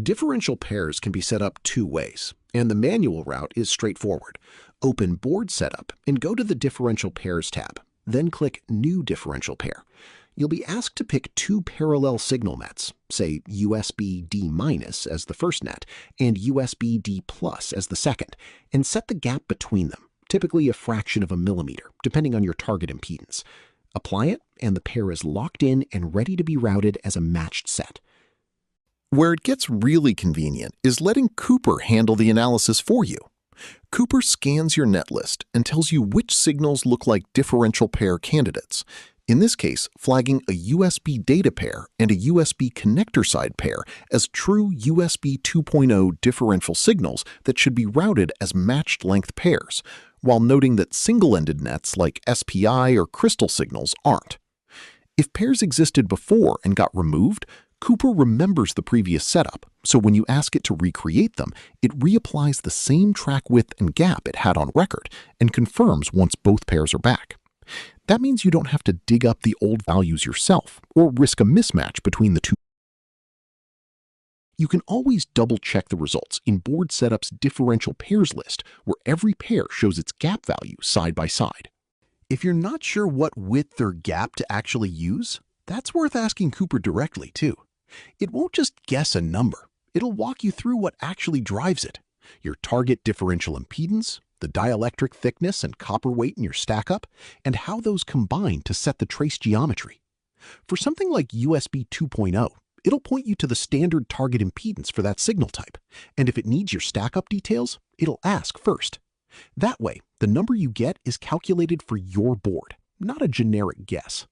Differential pairs can be set up two ways, and the manual route is straightforward. Open Board Setup and go to the Differential Pairs tab. Then click New Differential Pair. You'll be asked to pick two parallel signal nets, say USB D- as the first net and USB D+ as the second, and set the gap between them, typically a fraction of a millimeter, depending on your target impedance. Apply it, and the pair is locked in and ready to be routed as a matched set. Where it gets really convenient is letting Cooper handle the analysis for you. Cooper scans your netlist and tells you which signals look like differential pair candidates, in this case flagging a USB data pair and a USB connector side pair as true USB 2.0 differential signals that should be routed as matched length pairs, while noting that single-ended nets like SPI or crystal signals aren't. If pairs existed before and got removed, Cooper remembers the previous setup, so when you ask it to recreate them, it reapplies the same track width and gap it had on record and confirms once both pairs are back. That means you don't have to dig up the old values yourself or risk a mismatch between the two. You can always double-check the results in Board Setup's differential pairs list, where every pair shows its gap value side by side. If you're not sure what width or gap to actually use, that's worth asking Cooper directly too. It won't just guess a number. It'll walk you through what actually drives it: your target differential impedance, the dielectric thickness and copper weight in your stack-up, and how those combine to set the trace geometry. For something like USB 2.0, it'll point you to the standard target impedance for that signal type, and if it needs your stack-up details, it'll ask first. That way, the number you get is calculated for your board, not a generic guess.